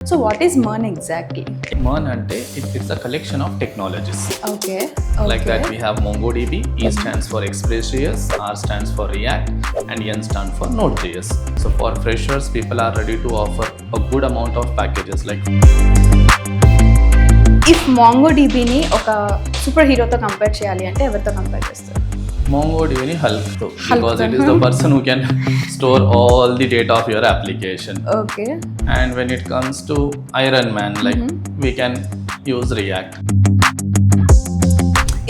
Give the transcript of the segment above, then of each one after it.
So what is MERN exactly? MERN ante it's a collection of technologies. Okay. Like that we have MongoDB, E stands for Express.js, R stands for React, and N stands for Node.js. So for freshers, people are ready to offer a good amount of packages like If MongoDBని ఒక super హీరోతో compare చేయాలి అంటే ఎవరితో compare చేస్తారు? MongoDB Hulk because it is the person who can store all the data of your application. Okay. And when it comes to Iron Man, like we can use React.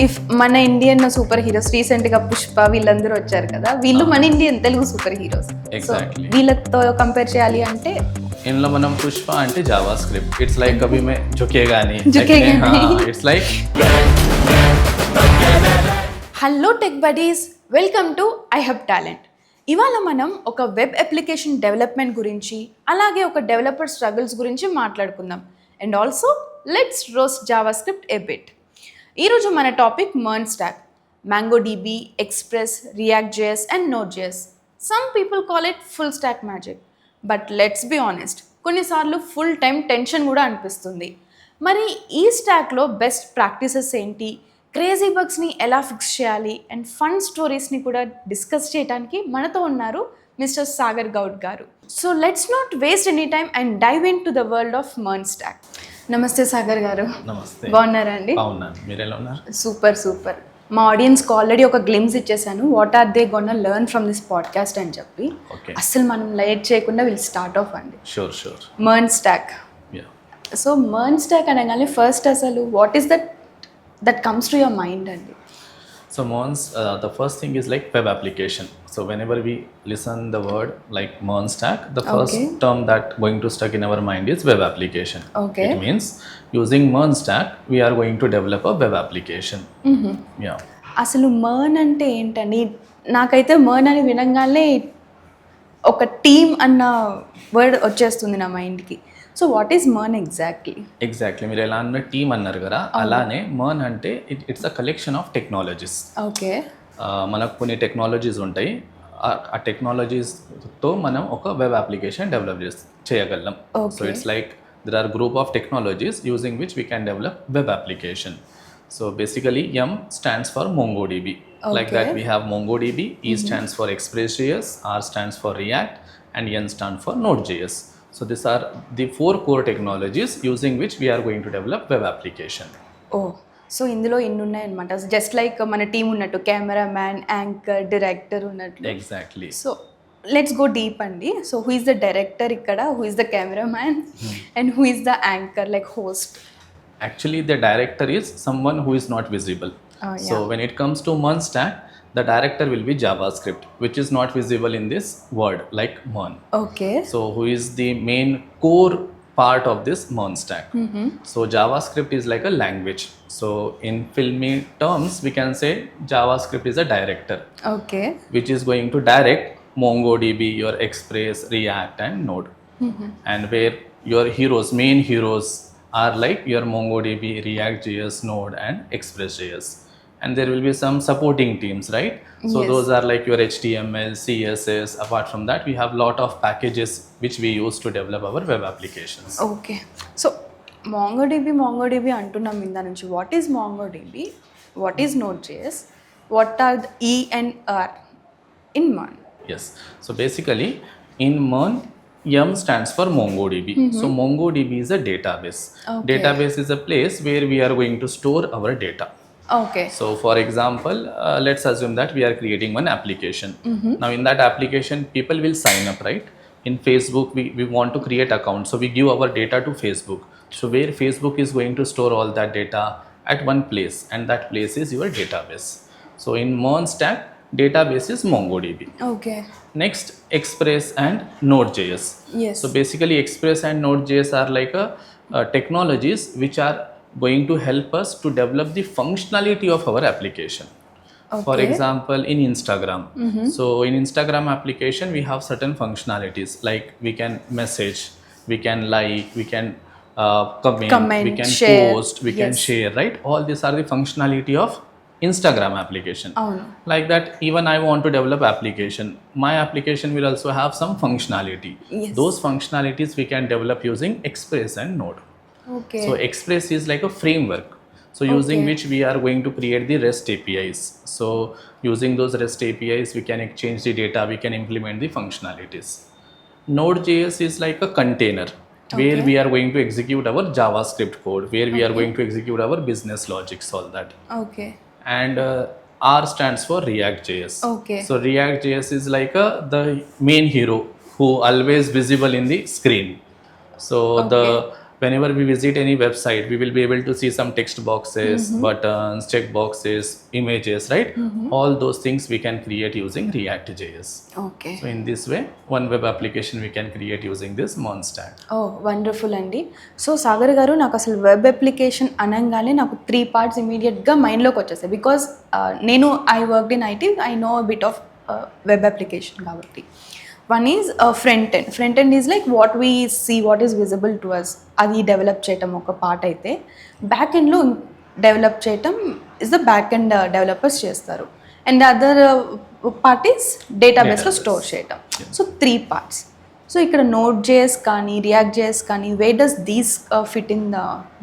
If మన Indian super heroes recent గా పుష్ప వీళ్ళందరూ వచ్చారు కదా, వీళ్ళు మన Indian Telugu super heroes. Exactly. వీళ్ళతో compare చేయాలి అంటే ఇందులో మనం పుష్ప అంటే జావా స్క్రిప్ట్. ఇట్స్ లైక్ అభి మే జుకేగాని it's like hello tech buddies, welcome to iHub talent. ఇవాళ మనం ఒక వెబ్ అప్లికేషన్ డెవలప్మెంట్ గురించి, అలాగే ఒక డెవలపర్ స్ట్రగుల్స్ గురించి మాట్లాడుకుందాం. And also let's roast Java script a bit. ఈరోజు మన topic MERN stock, MongoDB, Express, React.js and Node.js. Some people call it full stock magic, but let's be honest, కొన్నిసార్లు full time tension కూడా అనిపిస్తుంది. మరి ఈ స్టాక్లో బెస్ట్ ప్రాక్టీసెస్ ఏంటి, crazy బగ్స్ని ఎలా ఫిక్స్ చేయాలి, అండ్ ఫన్ స్టోరీస్ని కూడా డిస్కస్ చేయడానికి మనతో ఉన్నారు మిస్టర్ సాగర్ గౌడ్ గారు. So let's not waste any time and dive into the world of MERN stack. నమస్తే సాగర్ గారు. నమస్తే. బాగున్నారా అండి? బాగున్నాను, మీరు ఎలా ఉన్నారు? Super super. మా ఆడియన్స్కి ఆల్రెడీ ఒక గ్లిమ్స్ ఇచ్చేసాను, what are they gonna learn from this podcast అని చెప్పి. అసలు మనం లేట్ చేయకుండా విల్ స్టార్ట్ ఆఫ్ అండి. Sure MERN stack. So MERN stack అనగానే ఫస్ట్ అసలు what is that comes to your mind అండి? So MERN's the first thing is like web application. So whenever we listen the word like MERN stack, the first term that going to stuck in our mind is web application. Okay. It means using MERN stack we are going to develop a web application. Yeah. అసలు MERN అంటే ఏంటండి? నాకైతే MERN అని వినంగానే ఒక team అన్న word వచ్చేస్తుంది నా మైండ్కి. So what is MERN exactly? మీరు ఎలా అన్న టీమ్ అన్నారు కదా, అలానే MERN అంటే it's a collection of technologies. Okay. మనకు కొన్ని టెక్నాలజీస్ ఉంటాయి, ఆ టెక్నాలజీస్తో మనం ఒక వెబ్ అప్లికేషన్ డెవలప్ చేయగలం. So it's like there are group of technologies using which we can develop web application. So basically M stands for MongoDB. Like that we have MongoDB, E stands for Express.js, R stands for React, and N stands for Node.js. So these are the four core technologies using which we are going to develop web application. Oh, so ఇందులో ఎన్ని ఉన్నాయన్నమాట, just like మన team ఉన్నట్టు camera man, anchor, director ఉన్నట్టు. Exactly. So let's go deep అండి. So who is the director ఇక్కడ, who is the camera man, and who is the anchor like host? Actually the director is someone who is not visible. So when it comes to MERN stack, the director will be JavaScript, which is not visible in this word like MERN. Okay. So who is the main core part of this MERN stack? So JavaScript is like a language. So in filmy terms we can say JavaScript is a director. Okay. Which is going to direct MongoDB, your Express, React and Node. And where your main heroes are like your MongoDB, React.js, Node and Express.js. And there will be some supporting teams, right? So those are like your HTML, CSS. Apart from that, we have lot of packages which we use to develop our web applications. Okay. So MongoDB అంటున్నాం ఇందా నుంచి. What is MongoDB? What is Node.js? What are the E and R in MERN? Yes. So basically in MERN, M stands for MongoDB. So MongoDB is a database. Database is a place where we are going to store our data. Okay. So for example, let's assume that we are creating one application. Now in that application, people will sign up, right? In Facebook, we want to create account. So we give our data to Facebook. So where Facebook is going to store all that data at one place, and that place is your database. So in MERN stack, database is MongoDB. Okay. Next, Express and Node.js. Yes. So basically Express and Node.js are like technologies which are going to help us to develop the functionality of our application. Okay. For example, in Instagram. So in Instagram application we have certain functionalities like we can message, we can like, we can comment, we can share. post, we can share, right? All these are the functionality of Instagram application. అవును. Like that, even I want to develop application. My application will also have some functionality. Yes. Those functionalities we can develop using Express and Node. Okay. So Express is like a framework. So using Okay. which we are going to create the REST APIs. So using those REST APIs, we can exchange the data, we can implement the functionalities. Node.js is like a container where Okay. we are going to execute our JavaScript code, where we are Okay. going to execute our business logics, all that. Okay. And R stands for React.js. Okay. So React.js is like the main hero who always visible in the screen. So the whenever we visit any website, we will be able to see some text boxes, buttons, check boxes, images, right? All those things we can create using React.js. Okay. So in this way, one web application we can create using this MERN stack. Oh wonderful అండి. So Sagar గారు, నాకు అసలు web application అనగానే నాకు 3 parts ఇమీడియట్గా మైండ్లోకి వచ్చేస్తాయి. Because నేను I worked in IT, I know bit of web application కాబట్టి. One is front end. Front end is like what we see, what is visible to us, అది డెవలప్ చేయటం ఒక పార్ట్ అయితే, బ్యాక్ ఎండ్లో డెవలప్ చేయటం is the back end developers చేస్తారు. And other part is డేటాబేస్లో store చేయటం. So 3 parts. సో ఇక్కడ Node.js కానీ React.js కానీ, where does these fit in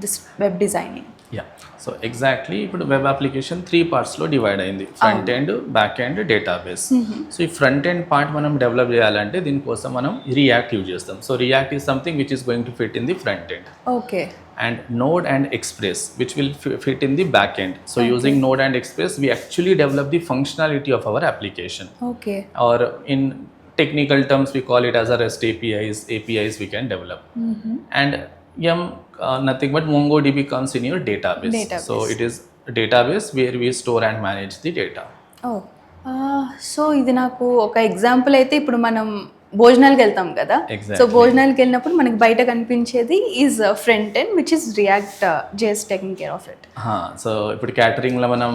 this web designing? Yeah, so exactly ఇప్పుడు వెబ్ అప్లికేషన్ 3 పార్ట్స్లో డివైడ్ అయింది, front end, back end, database. So ఈ front end part మనం develop చేయాలంటే దీనికోసం మనం రియాక్ట్ యూజ్ చేస్తాం. So react is something which is going to fit in the front end. Okay. And Node and Express, which will fit in the back end. So using Node and Express, we actually develop the functionality of our application. Okay. Or in technical terms, we call it as a REST APIs we can develop. And nothing but MongoDB comes in your database. So it is a database where we store and manage the data. Oh, so ఇది నాకు ఒక example అయితే, ఇప్పుడు మనం భోజనాలకు వెళ్తాం కదా. So భోజనాలకు వెళ్ళినప్పుడు మనకి బయట కనిపించేది is front end, which is React.js taking care of it. So ఇప్పుడు క్యాటరింగ్లో మనం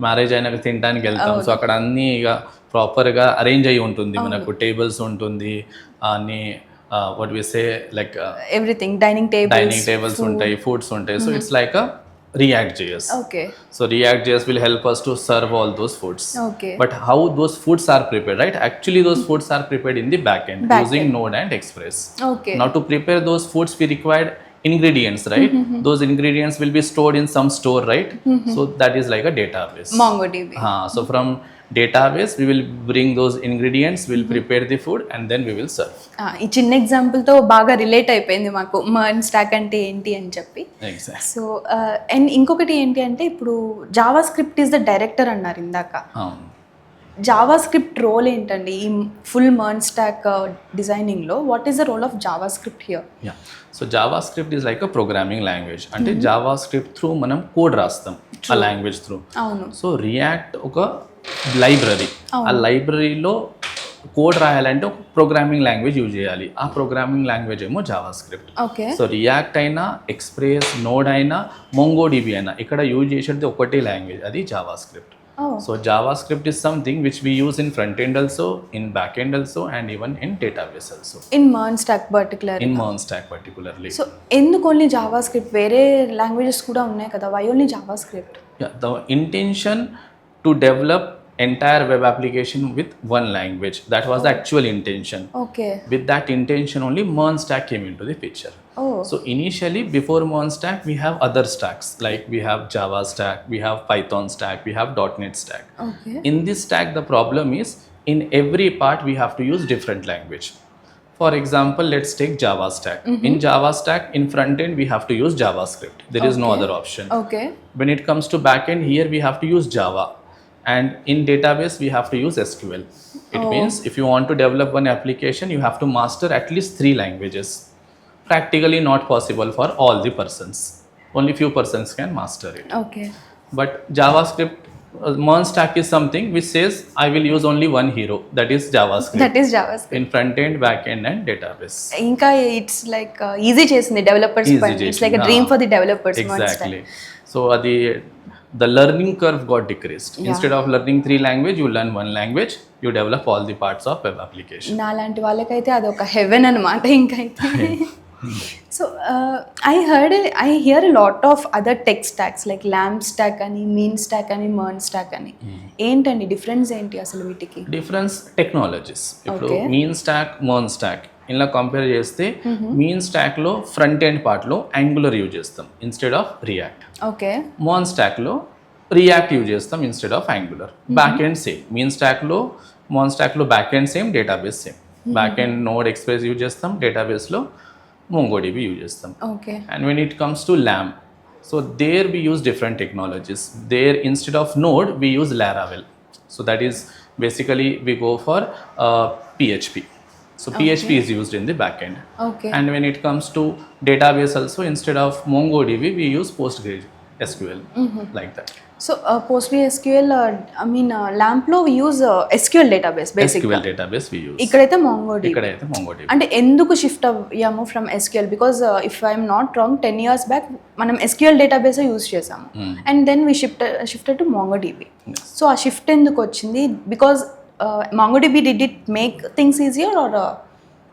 మ్యారేజ్ అయినాక తినడానికి వెళ్తాం. సో అక్కడ అన్నీ ఇక ప్రాపర్గా అరేంజ్ అయ్యి ఉంటుంది, మనకు టేబుల్స్ ఉంటుంది, అన్ని what we say like everything, dining tables ఉంటాయి, ఫుడ్స్ ఉంటాయి. So it's like React.js. Okay. So React.js will help us to serve all those foods. Okay. But how those foods are prepared, right? Actually, those foods are prepared in the backend using Node and Express. Okay. Now to prepare those foods, we required ingredients, right? Those ingredients will be stored in some store, right? So that is like a database. MongoDB. So from database, we will bring those ingredients, we'll prepare the food, and then we will serve. ఈ చిన్న ఎగ్జాంపుల్తో బాగా relate అయిపోయింది మాకు MERN stack అంటే ఏంటి అని చెప్పి. Exactly. So and ఇంకొకటి ఏంటి అంటే, ఇప్పుడు JavaScript is the director అన్నారు ఇందాక. జావా స్క్రిప్ట్ రోల్ ఏంటండి ఈ ఫుల్ MERN స్టాక్ డిజైనింగ్లో? What is the role of JavaScript here? So JavaScript is like a programming language. అంటే జావా స్క్రిప్ట్ త్రూ మనం కోడ్ రాస్తాం ఆ language through. అవును. సో రియాక్ట్ ఒక లైబ్రరీ, ఆ లైబ్రరీలో కోడ్ రాయాలంటే ఒక ప్రోగ్రామింగ్ లాంగ్వేజ్ యూజ్ చేయాలి. ఆ ప్రోగ్రామింగ్ లాంగ్వేజ్ ఏమో Java script. Okay. So react అయినా, ఎక్స్ప్రెస్, నోడ్ అయినా, MongoDB అయినా, ఇక్కడ యూజ్ చేసేది ఒకటే లాంగ్వేజ్, అది Java script. So JavaScript is something which we use in front end also, in back end also, and even in database also. In MERN stack particularly. In MERN stack particularly. So ఎందుకు only JavaScript? వేరే languages కూడా ఉన్నాయి కదా, why only JavaScript? Yeah, the intention to develop entire web application with one language, that was the actual intention. Okay. With that intention only MERN stack came into the picture. So initially, before MERN stack, we have other stacks, like we have Java stack, we have Python stack, we have .NET stack. Okay. In this stack, the problem is in every part we have to use different language. For example, let's take Java stack. In Java stack, in front end we have to use JavaScript. There is no other option. Okay. When it comes to back end, here we have to use Java. And in database, we have to use SQL. It means if you want to develop one application, you have to master at least 3 languages. Practically not possible for all the persons. Only few persons can master it. Okay. But JavaScript, MERN stack is something which says I will use only one hero, that is JavaScript. That is JavaScript. In front end, back end, and database. ఇంకా it's like easy చేసింది developers పైన. It's like a dream for the developers. Exactly. So the learning curve got decreased. Instead of learning 3 language, you learn 1 language, you develop all the parts of web application. నాలాంటి వాళ్ళకైతే అది ఒక haven అన్నమాట. ఇంకైతే So I hear a lot of other tech stacks like lamp stack అని mean stack అని MERN stack అని ఏంటండి డిఫరెన్స్ ఏంటి అసలు వీటికి? Difference technologies. ఇప్పుడు Okay. మీన్ స్టాక్, మర్న్ స్టాక్ ఇలా కంపేర్ చేస్తే మీన్ స్టాక్లో ఫ్రంట్ ఎండ్ పార్ట్లో యాంగులర్ యూజ్ చేస్తాం ఇన్స్టెడ్ ఆఫ్ రియాక్ట్. ఓకే. మర్న్ స్టాక్లో రియాక్ట్ యూజ్ చేస్తాం instead of angular. Back end same. Mean స్టాక్లో మర్న్ స్టాక్లో back end same, database same. Back end node express use చేస్తాం, డేటాబేస్లో MongoDB యూజ్ చేస్తాం. Okay. And when it comes to LAMP, so there we use different technologies. There instead of Node, we use Laravel. So that is basically we go for PHP. So PHP is used in the backend. Okay. And when it comes to database also, instead of MongoDB, we use PostgreSQL, like that. So PostgreSQL I mean ల్యాంప్లో we use SQL database బేసిక్గా. SQL database we use. ఇక్కడైతే MongoDB. ఇక్కడైతే MongoDB. అంటే ఎందుకు shift అయ్యాము from SQL? Because if I'm not wrong 10 years back మనం SQL database use చేసాము and then we shifted to MongoDB. So ఆ షిఫ్ట్ ఎందుకు వచ్చింది? Because MongoDB did it make things easier or?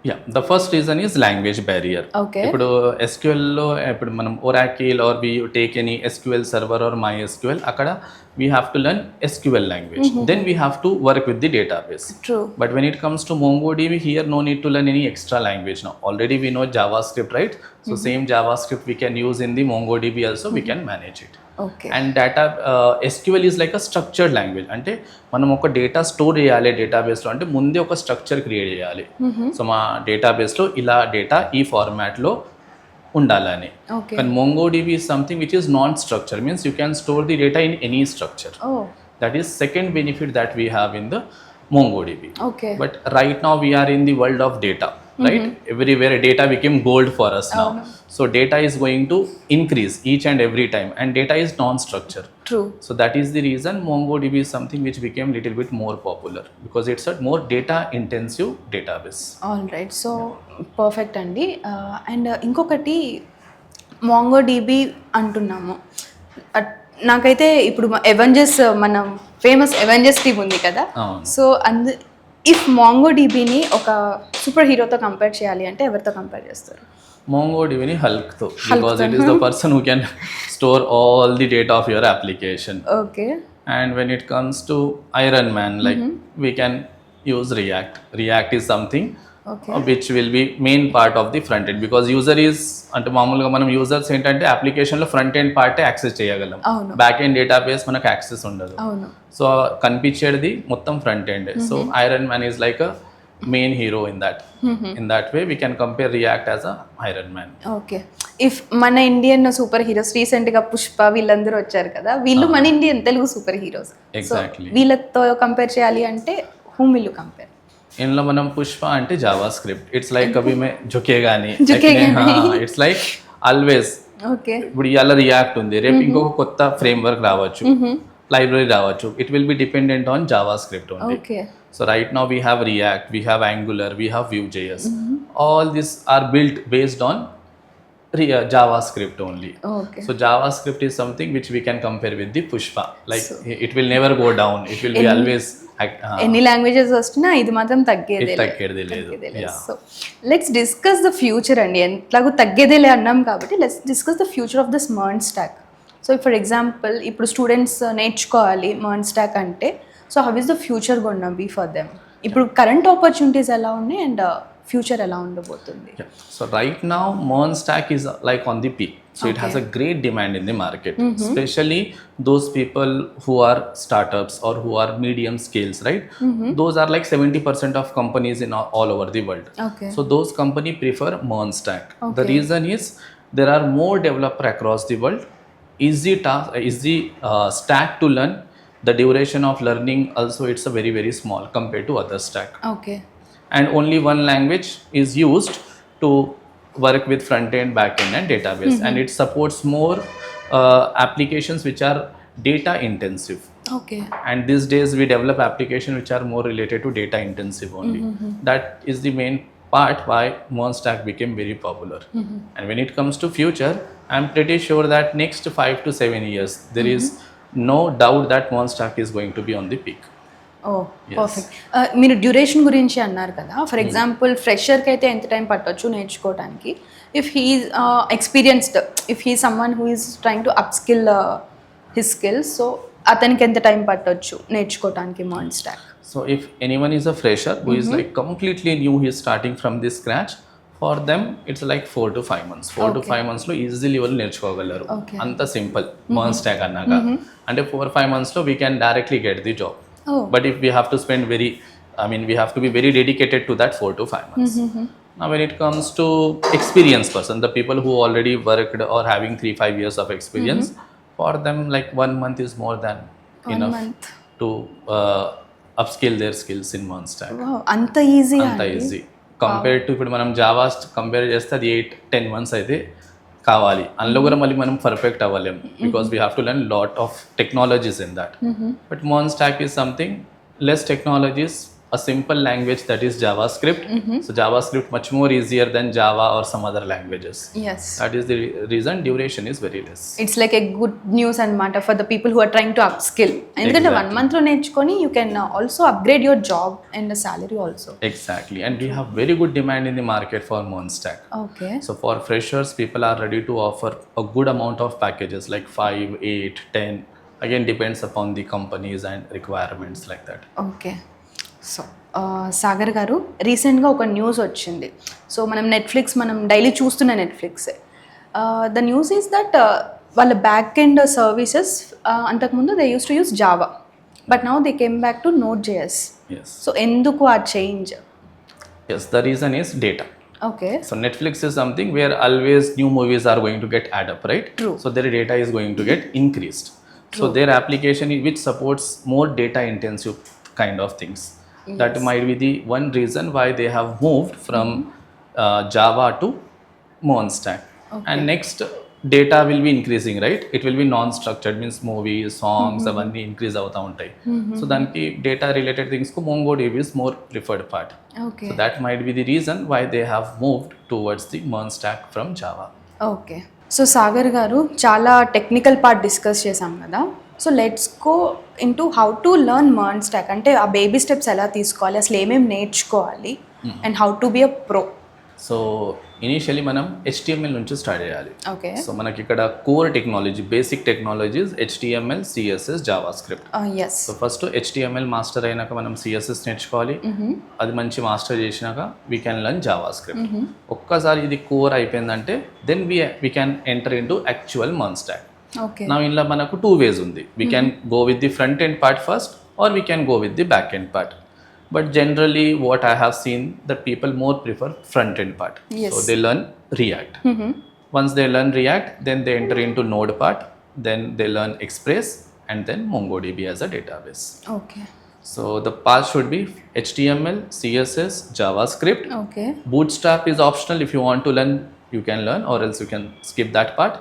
Yeah, the first reason is language barrier. Okay. ఇప్పుడు SQL లో ఇప్పుడు మనం Oracle or we take any SQL server or MySQL, అక్కడ we have to learn SQL language. Then we have to work with the database. True. But when it comes to MongoDB, here no need to learn any extra language now. Already we know JavaScript, right? So same JavaScript we can use in the MongoDB also, we can manage it. Okay. And data SQL is like a structured language. అంటే మనం ఒక data store చేయాలి డేటాబేస్లో అంటే ముందే ఒక structure create చేయాలి. So మా డేటాబేస్లో ఇలా డేటా ఈ ఫార్మాట్లో ఉండాలని. కానీ MongoDB is something which is non-structured, means you can store the data in any structure. That is second benefit that we have in the MongoDB. Okay. But right now we are in the world of data, right? Everywhere data became gold for us now. So data is going to increase each and every time, and data is non-structured. True. So that is the reason MongoDB is something which became little bit more popular because it's a more data intensive database. All right. So perfect అండి. And ఇంకొకటి MongoDB అంటున్నాము. నాకైతే ఇప్పుడు Avengers మన famous Avengers team ఉంది కదా, so if MongoDBని ఒక super హీరోతో కంపేర్ చేయాలి అంటే ఎవరితో కంపేర్ చేస్తారు? MongoDB Hulk though, because it is the person who can store all the data of your application. Okay. And when it comes to Iron Man, like we can use React. React is something which will be main part of the front end because user is అంటే మామూలుగా మనం users ఏంటంటే అప్లికేషన్లో front end పార్టే access చేయగలం, back end database మనకు access ఉండదు. So కనిపించేది మొత్తం front end. So iron man is like a main hero in that way we can compare React as a Iron Man. Okay. If మన Indian super heroes రీసెంట్గా పుష్ప వీళ్ళందరూ వచ్చారు కదా, వీళ్ళు మన Indian Telugu super heroes. Exactly. వీళ్ళతో కంపేర్ చేయాలి అంటే whom will you compare? ఇందులో మనం పుష్ప అంటే జావా స్క్రిప్ట్, ఇట్స్ లైక్ కవి మే జుకేగాని, ఇట్స్ లైక్ ఆల్వేస్. ఓకే. ఇప్పుడు ఇవాళ రియాక్ట్ ఉంది, రేపు ఇంకొక కొత్త ఫ్రేమ్ వర్క్ రావచ్చు, లైబ్రరీ రావచ్చు. It will be dependent on Java script only. Okay. So right now we have React, we have Angular, we have Vue.js. All these are built based on JavaScript only. Okay. So JavaScript is something which we can compare with the Pushpa. Like it will never go down. It will be always. ఎన్ని languages వచ్చినా ఇది మాత్రం తగ్గేదే లేదు. So let's discuss the future అండి. ఎట్లాగో తగ్గేదేలే అన్నాం కాబట్టి let's discuss the future of this MERN stack. So for example ఇప్పుడు స్టూడెంట్స్ నేర్చుకోవాలి MERN స్టాక్ అంటే, so how is the future gonna be for them? ఇప్పుడు కరెంట్ ఆపర్చునిటీస్ ఎలా ఉన్నాయి అండ్ ఫ్యూచర్ ఎలా ఉండబోతుంది? So right now MERN stack is like on the peak. So it has a great demand in the market, especially those people who are startups or who are medium scales, right? Those are like 70% of companies in all over the world. Okay. So those companies prefer MERN stack. The reason is there are more developers across the world. Easy stack to learn. The duration of learning also it's a very very small compared to other stack. Okay. And only one language is used to work with front end, back end and database, and it supports more applications which are data intensive. Okay. And these days we develop applications which are more related to data intensive only. That is the main part why MERN stack became very popular. And when it comes to future, I'm pretty sure that next 5 to 7 years there is no doubt that MERN stack is going to be on the peak. Oh perfect. మీరు duration గురించి అన్నారు కదా, for example ఫ్రెషర్కి అయితే ఎంత time పట్టొచ్చు నేర్చుకోవడానికి, if he experienced, if he someone who is trying to up skill his skills, so అతనికి ఎంత టైం పట్టొచ్చు నేర్చుకోవడానికి MERN stock? So if anyone is a fresher who is like completely new, he is starting from the scratch, for them it's like 4 to 5 months. 4 to 5 months లో easily వాళ్ళు నేర్చుకోగలరు. అంత simple MERN stock అన్నాక. అంటే 4-5 months లో we can directly get the job. But if we have to spend we have to be very dedicated to that 4 to 5 months. Now when it comes to experienced person, the people who already worked or having 3-5 years of experience, for them like 1 month is more than enough to upskill their skills in MERN stack. అంత easy? అంత easy. Compare to ఇప్పుడు మనం Java compare చేస్తే అది 8-10 months అయితే కావాలి. అందులో కూడా మళ్ళీ మనం పర్ఫెక్ట్ అవ్వలేము, because we have to learn lot of technologies in that. But MERN stack is something less technologies, a simple language that is JavaScript. So JavaScript much more easier than Java or some other languages. Yes. That is the reason duration is very less. It's like a good news అన్నమాట for the people who are trying to upskill. ఎందుకంటే 1 month లో నేర్చుకొని you can also upgrade your job and the salary also. Exactly. And we have very good demand in the market for MERN stack. Okay. So for freshers, people are ready to offer a good amount of packages like 5, 8, 10. Again, depends upon the companies and requirements like that. Okay. So Sagar గారు, రీసెంట్గా ఒక news వచ్చింది. So మనం daily చూస్తున్న Netflix, the news is that వాళ్ళ back end services అంతకుముందు they use to use Java, but now they came back to Node.js. Yes. So ఎందుకు ఆ change? Yes, the reason is data. Okay. So Netflix is something where always new movies are going to get add up, right? True. So their data is going to get increased. True. So their application which supports more data intensive kind of things. Yes. That might be the one reason why they have moved from Java to MERN stack. Okay. And next, data will be increasing, right? It will be non-structured, means movies, songs, avanni increase avutha untai. So danki data related things ku MongoDB is more preferred part. Okay. So that might be the reason why they have moved towards the MERN stack from Java. Okay. So Sagar గారు, చాలా technical part discuss చేసాం కదా, so let's go into how to learn MERN stack. అంటే ఆ baby steps ఎలా తీసుకోవాలి, అసలు ఏమేమి నేర్చుకోవాలి, and how to be a pro. So initially మనం HTML నుంచి స్టార్ట్ చేయాలి. ఓకే. సో మనకి ఇక్కడ core technology, basic technologies HTML, CSS, JavaScript. Yes. So first HTML master అయినాక మనం CSS నేర్చుకోవాలి. అది మంచి మాస్టర్ చేసినాక వీ క్యాన్ లెర్న్ JavaScript. ఒక్కసారి ఇది కోర్ అయిపోయిందంటే then we can enter into actual MERN stack. Okay. నా ఇందులో మనకు 2 ways ఉంది. We can go with the front end part first, or we can go with the back end part. But generally what I have seen that people more prefer front end part. Yes. So they learn React. Once they learn React, then they enter into Node part, then they learn Express, and then MongoDB as a database. Okay. So the path should be HTML, CSS, JavaScript. Okay. Bootstrap is optional. If you want to learn, you can learn, or else you can skip that part.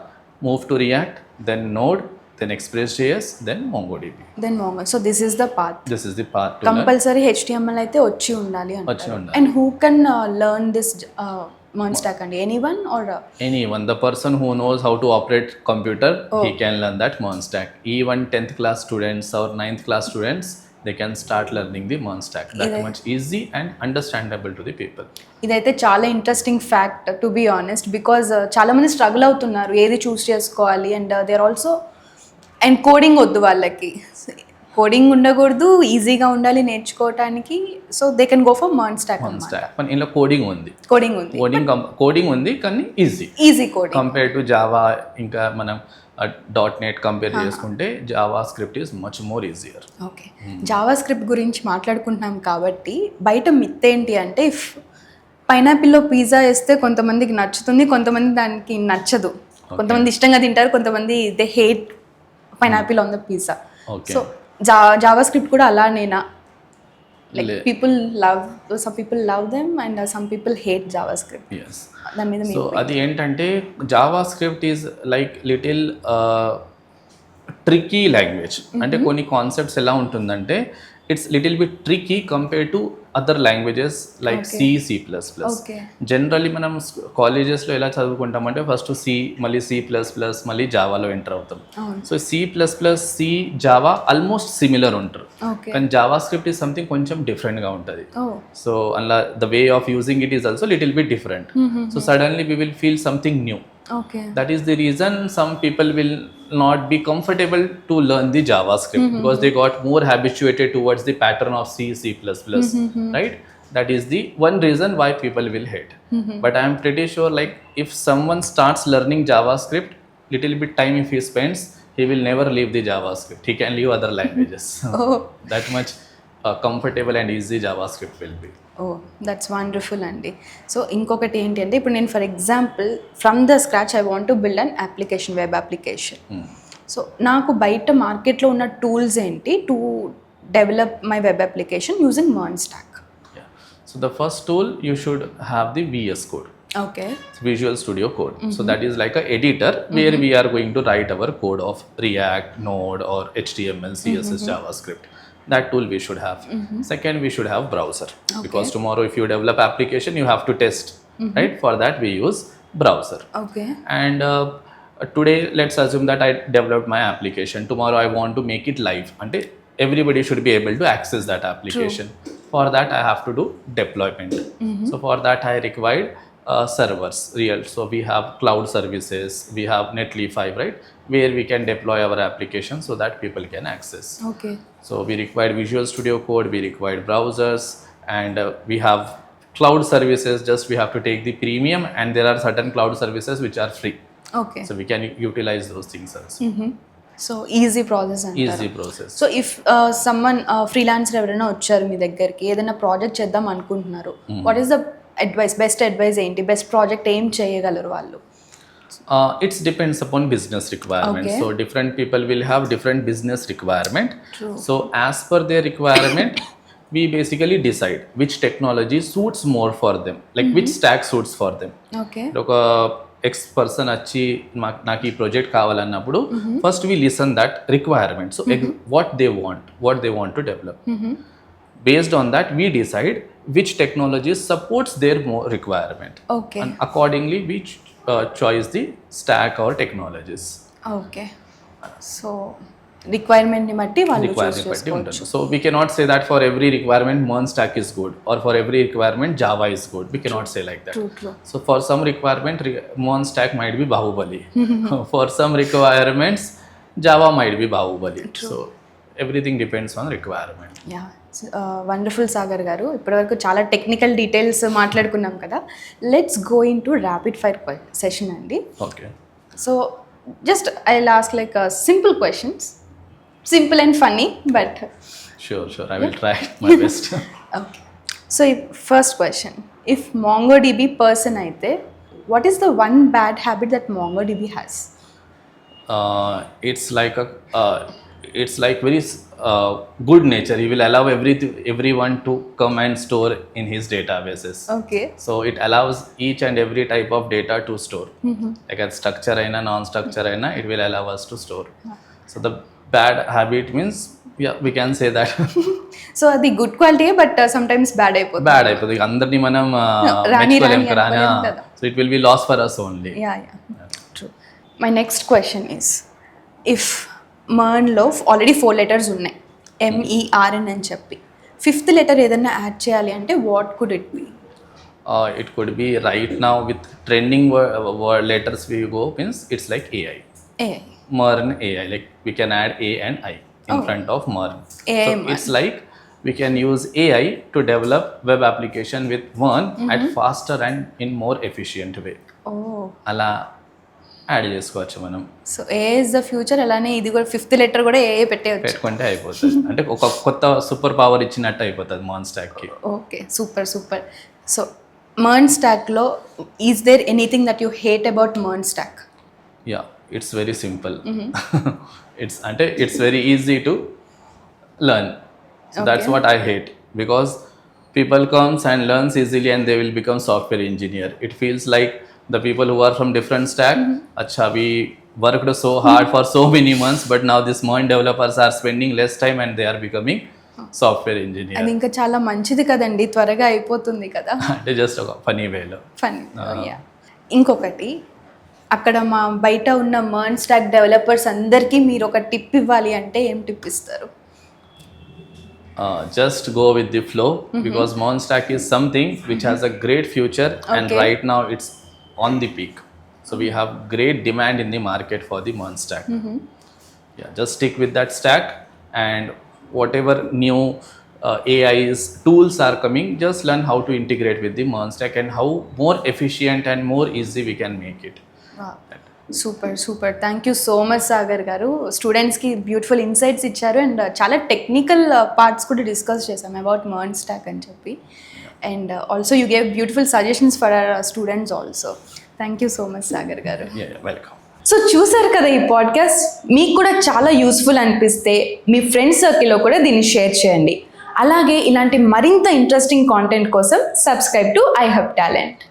Move to React, then Node, then Express.js, then MongoDB. Then Mongo. So this is the path. This is the path to learn. Compulsory HTML అయితే వచ్చి ఉండాలి వచ్చి అంటారు. ఉండాలి. And who can learn this MERN stack అండి? Anyone or? Anyone, the person who knows how to operate computer, he can learn that MERN stack. Even 10th class students or 9th class students, they can start learning the MERN stack. That much easy and understandable to the people. ఇదైతే చాలా interesting fact to be honest, because చాలా మంది struggle అవుతున్నారు ఏది choose చేసుకోవాలి, and they are also, and coding వద్దు వాళ్ళకి, coding ఉండకూడదు, ఈజీగా ఉండాలి నేర్చుకోవటానికి. So they can go for MERN stack. కానీ ఇందులో కోడింగ్ ఉంది, కోడింగ్ ఉంది కానీ easy coding compare to Java. ఇంకా మనం .NET కంపేర్ చేసుకుంటే JavaScript is much more easier. Okay. JavaScript గురించి మాట్లాడుకుంటున్నాం కాబట్టి బయట మిత్ ఏంటి అంటే, ఇఫ్ పైనాపిల్లో పిజ్జా వేస్తే కొంతమందికి నచ్చుతుంది, కొంతమంది దానికి నచ్చదు. కొంతమంది ఇష్టంగా తింటారు, కొంతమంది they hate pineapple on the pizza. So JavaScript కూడా అలానేనా? Like some people love them and some people hate JavaScript. Yes. దాని మీద సో అది ఏంటంటే Java script is like little tricky language. అంటే కొన్ని కాన్సెప్ట్స్ ఎలా ఉంటుందంటే, it's little bit tricky compared to other languages like Okay. C, C++. Okay. Generally మనం కాలేజెస్లో ఎలా చదువుకుంటామంటే ఫస్ట్ సి, మళ్ళీ C++, మళ్ళీ జావాలో ఎంటర్ అవుతాం. అవును. So C++, Java almost similar ఉంటారు, ఓకే. కానీ జావా స్క్రిప్ట్ ఈజ్ సంథింగ్ కొంచెం డిఫరెంట్గా ఉంటుంది. ఓ సో అలా the way of using it is also little bit different. So suddenly we will feel something new. Okay. That is the reason some people will not be comfortable to learn the JavaScript because they got more habituated towards the pattern of C, C++, right? That is the one reason why people will hate. But I am pretty sure like if someone starts learning JavaScript, little bit time if he spends, he will never leave the JavaScript. He can leave other languages. Oh. That much comfortable and easy JavaScript will be. Oh that's wonderful అండి. So ఇంకొకటి ఏంటి అంటే ఇప్పుడు నేను for example from the scratch I want to build an application, web application. So నాకు బయట మార్కెట్లో ఉన్న టూల్స్ ఏంటి to develop my web application using MERN stack? Yeah. So the first tool you should have the VS Code. Okay. Visual Studio Code. So that is like a editor where we are going to write our code of React, Node or HTML, CSS, JavaScript. That tool we should have. Second, we should have browser, because tomorrow if you develop application you have to test, right? For that we use browser. Okay. And today let's assume that I developed my application. Tomorrow I want to make it live. Ante everybody should be able to access that application. For that I have to do deployment. So for that I required servers, real. So we have cloud services, we have Netlify, right? Where we can deploy our application so that people can access. Okay. So we required Visual Studio Code, we required browsers, and we have cloud services. Just we have to take the premium, and there are certain cloud services which are free. Okay. So we can utilize those things also. So easy process అంటారు. Easy process. So if someone freelancer ఎవరైనా వచ్చారు మీ దగ్గరికి, ఏదైనా project చేద్దాం అనుకుంటున్నారు, what is the advice, best advice ఏంటి? Best project ఏం చేయగలరు వాళ్ళు? It depends upon business requirement. Okay. So different people will have different business requirement. True. So as per their requirement, we basically decide which technology suits more for them, like which stack suits for them. Okay. ఒక X person వచ్చి నాకు ఈ project కావాలన్నప్పుడు first we listen that requirement. So what they want to develop. Based on that we decide which technology supports their more requirement, okay. And accordingly we choice the stack or technologies. Okay. So రిక్వైర్మెంట్ని బట్టి వాళ్ళు choose requirement బట్టి చేసుకోవచ్చు. ఉంటుంది. So we cannot say that for every requirement MERN stack is good or for every requirement Java is good. We cannot say like that. True, true. So for some requirement MERN stack might be Bahubali. For some requirements Java might be Bahubali. So everything depends on requirement. Yeah wonderful Sagar గారు, ఇప్పటివరకు చాలా technical details మాట్లాడుకున్నాం కదా. Let's go into rapid fire session అండి. Okay. So just I last like simple questions, simple and funny but Sure. I will try my best. Okay. So first question, if MongoDB person అయితే what is the one bad habit that MongoDB has? It's like very good nature. He will allow everyone to come and store in his databases. Okay. So it allows each and every type of data to store. Like a structure aina, non-structure aina, it will allow us to store. So the bad habit means, yeah, we can say that. So అది good quality but sometimes bad అయిపోతుంది. Bad అయిపోతుంది. అందరినీ మనం రాని రాని. కదా. So it will be loss for us only. Yeah true. My next question is, if MERNలో already 4 letters ఉన్నాయి, MERN అని చెప్పి, 5th letter ఏదైనా యాడ్ చేయాలి అంటే what could it be? It could be right now with trending word letters we go means it's like AI. AI. MERN AI, like we can add A and I in front of MERN. AI So it's like we can use AI to develop web application with MERN at faster and in more efficient way. ఓ, అలా add చేసుకోవచ్చు మనం. So A is the future. అలానే ఇది కూడా 5th letter కూడా ఏ పెట్టేయచ్చు. పెట్టుకుంటే అయిపోతుంది. అంటే ఒక కొత్త సూపర్ పవర్ ఇచ్చినట్టు అయిపోతుంది MERN stack కి. Okay, super. సో MERN stackలో is there anything that you hate about MERN stack? Yeah, it's very simple. It's very easy to learn. So that's what I hate, because people comes and learns easily and they will become software engineer. It feels like the people who are from different stack, acha we worked so hard for so many months, but now these MERN developers are spending less time and they are becoming software అది engineer. ఇంకా చాలా మంచిది కదండి, త్వరగా అయిపోతుంది కదా. అంటే just ఒక ఫనీ వేలో. ఫన్. ఇంకొకటి, అక్కడ మా బయట ఉన్న MERN స్టాక్ డెవలపర్స్ అందరికీ మీరు ఒక టిప్ ఇవ్వాలి అంటే ఏం టిప్ ఇస్తారు? Just go with the flow, because MERN stack is something which has a great future, and Okay. right now it's on the peak. So we have great demand in the market for the MERN stack. Yeah, just stick with that stack, and whatever new AI's tools are coming, just learn how to integrate with the MERN stack and how more efficient and more easy we can make it. Super. Thank you so much Sagar గారు. స్టూడెంట్స్కి beautiful insights ఇచ్చారు, and చాలా technical parts కూడా discuss చేసాం about MERN stock అని చెప్పి. And also you gave beautiful suggestions for our students also. Thank you so much Sagar గారు. Welcome. So చూసారు కదా ఈ పాడ్కాస్ట్, మీకు కూడా చాలా యూస్ఫుల్ అనిపిస్తే మీ ఫ్రెండ్స్ సర్కిల్లో కూడా దీన్ని షేర్ చేయండి. అలాగే ఇలాంటి మరింత ఇంట్రెస్టింగ్ కాంటెంట్ కోసం సబ్స్క్రైబ్ టు iHub టాలెంట్.